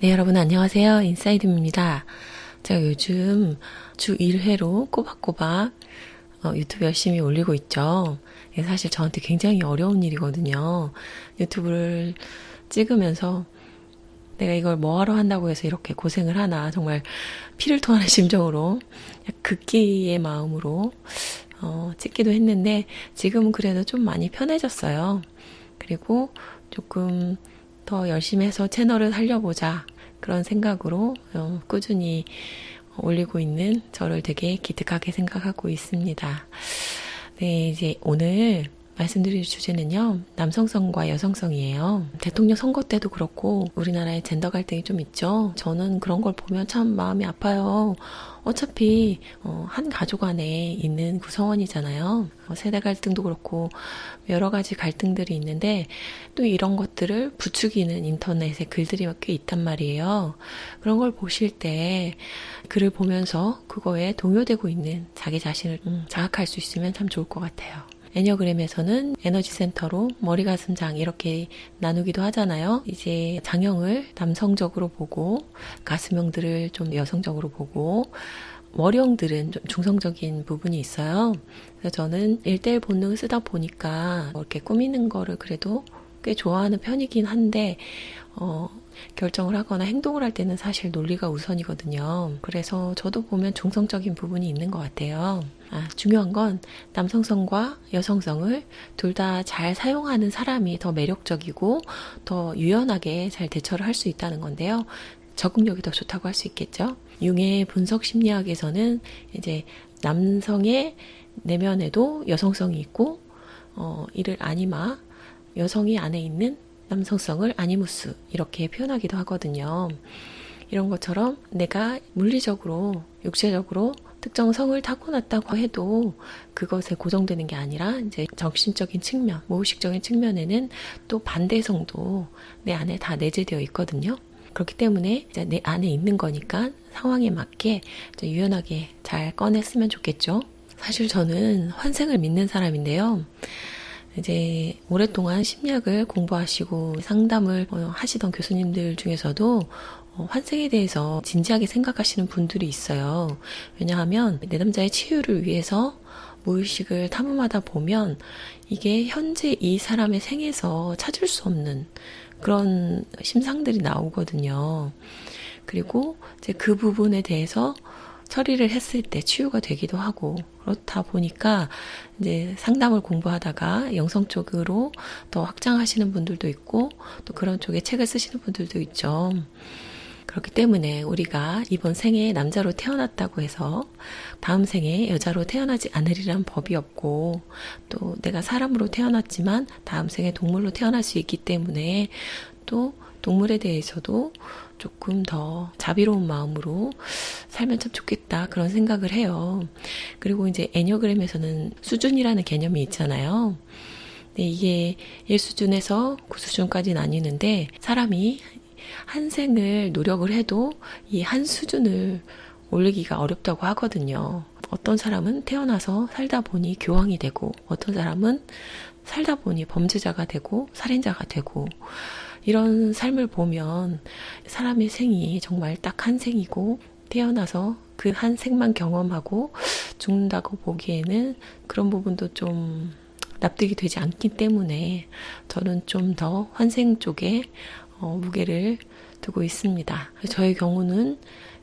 네, 여러분 안녕하세요. 인사이드입니다. 제가 요즘 주 1회로 꼬박꼬박 유튜브 열심히 올리고 있죠. 이게 사실 저한테 굉장히 어려운 일이거든요. 유튜브를 찍으면서 내가 이걸 뭐하러 한다고 해서 이렇게 고생을 하나, 정말 피를 토하는 심정으로 극기의 마음으로 찍기도 했는데 지금은 그래도 좀 많이 편해졌어요. 그리고 조금 더 열심히 해서 채널을 살려보자, 그런 생각으로 꾸준히 올리고 있는 저를 되게 기특하게 생각하고 있습니다. 네, 이제 오늘 말씀드릴 주제는요, 남성성과 여성성이에요. 대통령 선거 때도 그렇고 우리나라에 젠더 갈등이 좀 있죠. 저는 그런 걸 보면 참 마음이 아파요. 어차피 한 가족 안에 있는 구성원이잖아요. 세대 갈등도 그렇고 여러 가지 갈등들이 있는데 또 이런 것들을 부추기는 인터넷에 글들이 꽤 있단 말이에요. 그런 걸 보실 때 글을 보면서 그거에 동요되고 있는 자기 자신을 자각할 수 있으면 참 좋을 것 같아요. 애니어그램에서는 에너지 센터로 머리, 가슴, 장 이렇게 나누기도 하잖아요. 이제 장형을 남성적으로 보고 가슴형들을 좀 여성적으로 보고 머리형들은 좀 중성적인 부분이 있어요. 그래서 저는 1대1 본능을 쓰다 보니까 이렇게 꾸미는 거를 그래도 꽤 좋아하는 편이긴 한데 결정을 하거나 행동을 할 때는 사실 논리가 우선이거든요. 그래서 저도 보면 중성적인 부분이 있는 것 같아요. 중요한 건 남성성과 여성성을 둘 다 잘 사용하는 사람이 더 매력적이고 더 유연하게 잘 대처를 할 수 있다는 건데요. 적응력이 더 좋다고 할 수 있겠죠. 융의 분석 심리학에서는 이제 남성의 내면에도 여성성이 있고 이를 아니마, 여성이 안에 있는 남성성을 아니무스, 이렇게 표현하기도 하거든요. 이런 것처럼 내가 물리적으로, 육체적으로 특정 성을 타고났다고 해도 그것에 고정되는 게 아니라 이제 정신적인 측면, 무의식적인 측면에는 또 반대성도 내 안에 다 내재되어 있거든요. 그렇기 때문에 이제 내 안에 있는 거니까 상황에 맞게 유연하게 잘 꺼냈으면 좋겠죠. 사실 저는 환생을 믿는 사람인데요. 이제 오랫동안 심리학을 공부하시고 상담을 하시던 교수님들 중에서도 환생에 대해서 진지하게 생각하시는 분들이 있어요. 왜냐하면 내담자의 치유를 위해서 무의식을 탐험하다 보면 이게 현재 이 사람의 생에서 찾을 수 없는 그런 심상들이 나오거든요. 그리고 이제 그 부분에 대해서 처리를 했을 때 치유가 되기도 하고, 그렇다 보니까 이제 상담을 공부하다가 영성 쪽으로 더 확장하시는 분들도 있고 또 그런 쪽에 책을 쓰시는 분들도 있죠. 그렇기 때문에 우리가 이번 생에 남자로 태어났다고 해서 다음 생에 여자로 태어나지 않으리란 법이 없고, 또 내가 사람으로 태어났지만 다음 생에 동물로 태어날 수 있기 때문에 또 동물에 대해서도 조금 더 자비로운 마음으로 살면 참 좋겠다, 그런 생각을 해요. 그리고 이제 애니어그램에서는 수준이라는 개념이 있잖아요. 근데 이게 1수준에서 9수준까지 나뉘는데 사람이 한 생을 노력을 해도 이 한 수준을 올리기가 어렵다고 하거든요. 어떤 사람은 태어나서 살다 보니 교황이 되고, 어떤 사람은 살다 보니 범죄자가 되고 살인자가 되고, 이런 삶을 보면 사람의 생이 정말 딱 한 생이고 태어나서 그 한 생만 경험하고 죽는다고 보기에는 그런 부분도 좀 납득이 되지 않기 때문에 저는 좀 더 환생 쪽에 무게를 두고 있습니다. 저의 경우는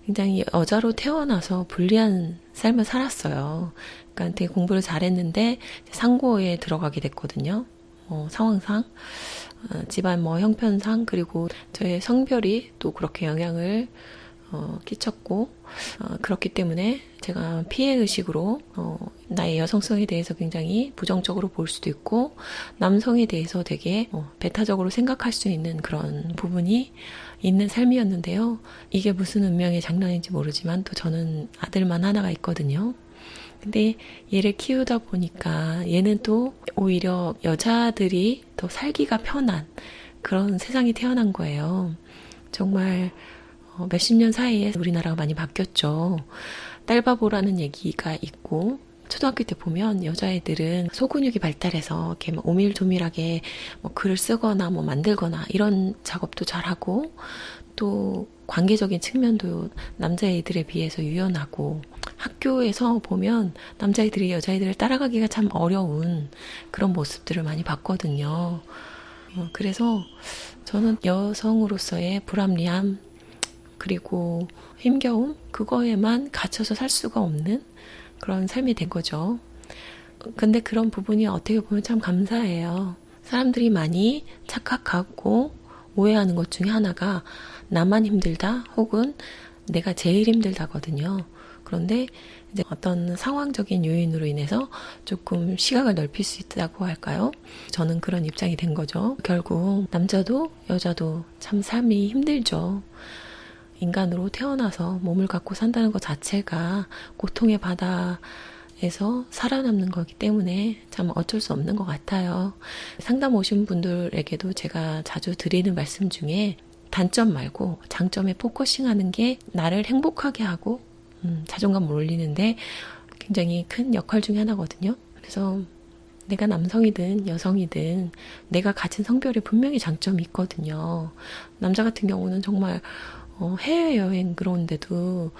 굉장히 여자로 태어나서 불리한 삶을 살았어요. 그러니까 되게 공부를 잘했는데 상고에 들어가게 됐거든요. 상황상, 집안 형편상, 그리고 저의 성별이 또 그렇게 영향을 끼쳤고, 그렇기 때문에 제가 피해의식으로 나의 여성성에 대해서 굉장히 부정적으로 볼 수도 있고, 남성에 대해서 되게 배타적으로 생각할 수 있는 그런 부분이 있는 삶이었는데요. 이게 무슨 운명의 장난인지 모르지만 또 저는 아들만 하나가 있거든요. 근데 얘를 키우다 보니까 얘는 또 오히려 여자들이 더 살기가 편한 그런 세상이 태어난 거예요. 정말 몇십 년 사이에 우리나라가 많이 바뀌었죠. 딸바보라는 얘기가 있고, 초등학교 때 보면 여자애들은 소근육이 발달해서 이렇게 오밀조밀하게 글을 쓰거나 만들거나 이런 작업도 잘하고, 또 관계적인 측면도 남자애들에 비해서 유연하고, 학교에서 보면 남자애들이 여자애들을 따라가기가 참 어려운 그런 모습들을 많이 봤거든요. 그래서 저는 여성으로서의 불합리함, 그리고 힘겨움, 그거에만 갇혀서 살 수가 없는 그런 삶이 된 거죠. 근데 그런 부분이 어떻게 보면 참 감사해요. 사람들이 많이 착각하고 오해하는 것 중에 하나가 나만 힘들다 혹은 내가 제일 힘들다거든요. 그런데 이제 어떤 상황적인 요인으로 인해서 조금 시각을 넓힐 수 있다고 할까요? 저는 그런 입장이 된 거죠. 결국 남자도 여자도 참 삶이 힘들죠. 인간으로 태어나서 몸을 갖고 산다는 것 자체가 고통의 바다에서 살아남는 거기 때문에 참 어쩔 수 없는 것 같아요. 상담 오신 분들에게도 제가 자주 드리는 말씀 중에 단점 말고 장점에 포커싱하는 게 나를 행복하게 하고 자존감을 올리는데 굉장히 큰 역할 중에 하나거든요. 그래서 내가 남성이든 여성이든 내가 가진 성별에 분명히 장점이 있거든요. 남자 같은 경우는 정말 해외여행 그런데도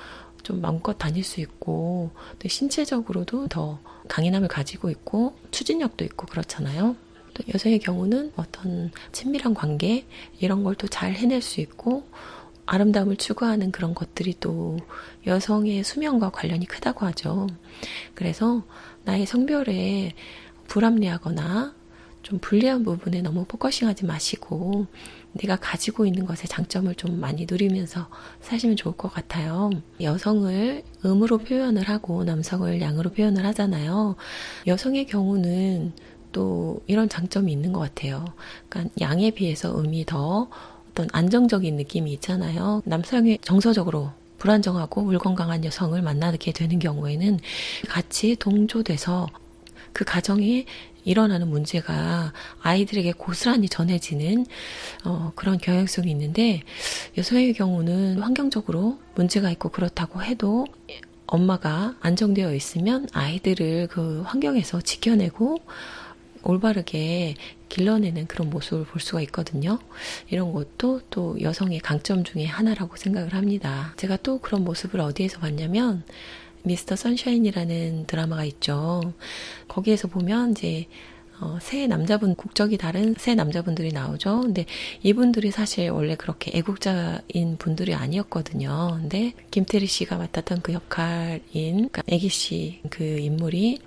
좀 마음껏 다닐 수 있고, 또 신체적으로도 더 강인함을 가지고 있고 추진력도 있고 그렇잖아요. 또 여성의 경우는 어떤 친밀한 관계 이런 걸 또 잘 해낼 수 있고, 아름다움을 추구하는 그런 것들이 또 여성의 수명과 관련이 크다고 하죠. 그래서 나의 성별에 불합리하거나 좀 불리한 부분에 너무 포커싱하지 마시고 내가 가지고 있는 것의 장점을 좀 많이 누리면서 사시면 좋을 것 같아요. 여성을 음으로 표현을 하고 남성을 양으로 표현을 하잖아요. 여성의 경우는 또 이런 장점이 있는 것 같아요. 그러니까 양에 비해서 음이 더 어떤 안정적인 느낌이 있잖아요. 남성이 정서적으로 불안정하고 불건강한 여성을 만나게 되는 경우에는 같이 동조돼서 그 가정에 일어나는 문제가 아이들에게 고스란히 전해지는 그런 경향성이 있는데, 여성의 경우는 환경적으로 문제가 있고 그렇다고 해도 엄마가 안정되어 있으면 아이들을 그 환경에서 지켜내고 올바르게 길러내는 그런 모습을 볼 수가 있거든요. 이런 것도 또 여성의 강점 중에 하나라고 생각을 합니다. 제가 또 그런 모습을 어디에서 봤냐면 미스터 선샤인이라는 드라마가 있죠. 거기에서 보면 이제 세 남자분, 국적이 다른 세 남자분들이 나오죠. 근데 이분들이 사실 원래 그렇게 애국자인 분들이 아니었거든요. 근데 김태리 씨가 맡았던 그 역할인 그러니까 애기 씨 그 인물이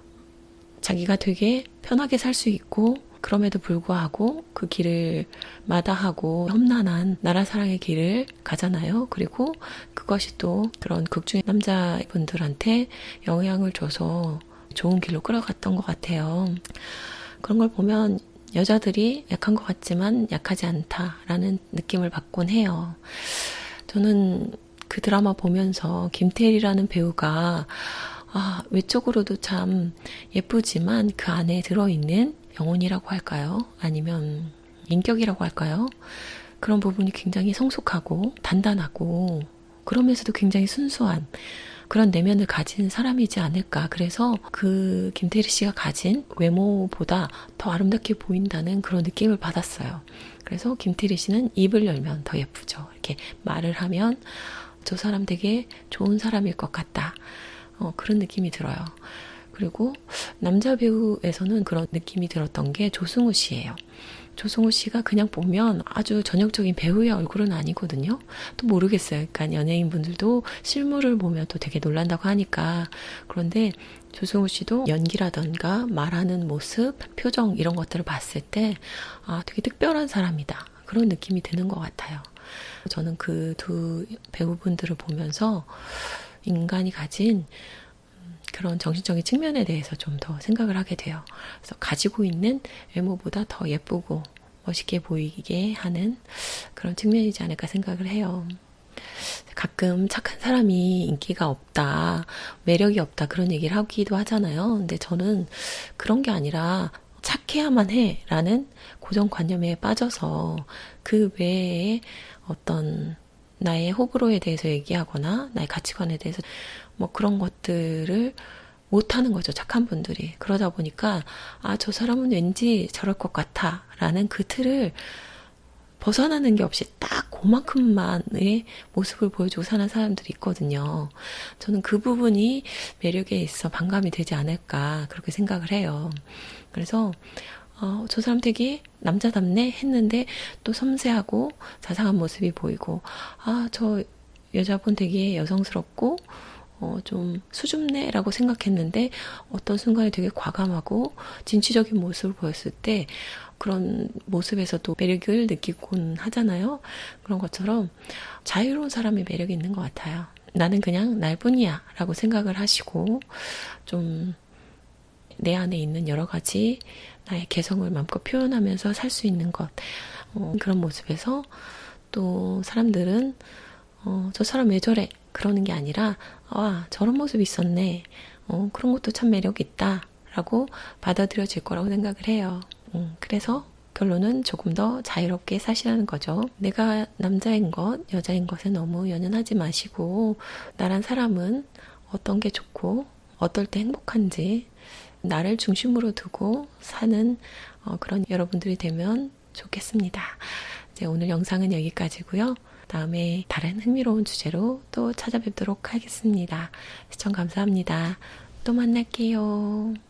자기가 되게 편하게 살 수 있고 그럼에도 불구하고 그 길을 마다하고 험난한 나라 사랑의 길을 가잖아요. 그리고 그것이 또 그런 극중의 남자분들한테 영향을 줘서 좋은 길로 끌어갔던 것 같아요. 그런 걸 보면 여자들이 약한 것 같지만 약하지 않다라는 느낌을 받곤 해요. 저는 그 드라마 보면서 김태리라는 배우가 외적으로도 참 예쁘지만 그 안에 들어있는 영혼이라고 할까요? 아니면 인격이라고 할까요? 그런 부분이 굉장히 성숙하고 단단하고 그러면서도 굉장히 순수한 그런 내면을 가진 사람이지 않을까. 그래서 그 김태리 씨가 가진 외모보다 더 아름답게 보인다는 그런 느낌을 받았어요. 그래서 김태리 씨는 입을 열면 더 예쁘죠. 이렇게 말을 하면 저 사람 되게 좋은 사람일 것 같다. 그런 느낌이 들어요. 그리고 남자 배우에서는 그런 느낌이 들었던 게 조승우 씨예요. 조승우 씨가 그냥 보면 아주 전형적인 배우의 얼굴은 아니거든요. 또 모르겠어요. 그러니까 연예인 분들도 실물을 보면 또 되게 놀란다고 하니까. 그런데 조승우 씨도 연기라던가 말하는 모습, 표정 이런 것들을 봤을 때 되게 특별한 사람이다. 그런 느낌이 드는 것 같아요. 저는 그 두 배우분들을 보면서 인간이 가진 그런 정신적인 측면에 대해서 좀 더 생각을 하게 돼요. 그래서 가지고 있는 외모보다 더 예쁘고 멋있게 보이게 하는 그런 측면이지 않을까 생각을 해요. 가끔 착한 사람이 인기가 없다, 매력이 없다 그런 얘기를 하기도 하잖아요. 근데 저는 그런 게 아니라 착해야만 해 라는 고정관념에 빠져서 그 외에 어떤 나의 호불호에 대해서 얘기하거나 나의 가치관에 대해서 뭐 그런 것들을 못하는 거죠. 착한 분들이. 그러다 보니까 저 사람은 왠지 저럴 것 같아 라는 그 틀을 벗어나는 게 없이 딱 그만큼만의 모습을 보여주고 사는 사람들이 있거든요. 저는 그 부분이 매력에 있어 반감이 되지 않을까 그렇게 생각을 해요. 그래서 저 사람 되게 남자답네 했는데 또 섬세하고 자상한 모습이 보이고 저 여자분 되게 여성스럽고 좀 수줍네라고 생각했는데 어떤 순간에 되게 과감하고 진취적인 모습을 보였을 때 그런 모습에서도 매력을 느끼곤 하잖아요. 그런 것처럼 자유로운 사람의 매력이 있는 것 같아요. 나는 그냥 날 뿐이야 라고 생각을 하시고 좀 내 안에 있는 여러 가지 나의 개성을 마음껏 표현하면서 살 수 있는 것 그런 모습에서 또 사람들은 저 사람 왜 저래? 그러는 게 아니라 저런 모습이 있었네. 그런 것도 참 매력 있다. 라고 받아들여질 거라고 생각을 해요. 그래서 결론은 조금 더 자유롭게 사시라는 거죠. 내가 남자인 것, 여자인 것에 너무 연연하지 마시고 나란 사람은 어떤 게 좋고 어떨 때 행복한지 나를 중심으로 두고 사는 그런 여러분들이 되면 좋겠습니다. 이제 오늘 영상은 여기까지고요. 다음에 다른 흥미로운 주제로 또 찾아뵙도록 하겠습니다. 시청 감사합니다. 또 만날게요.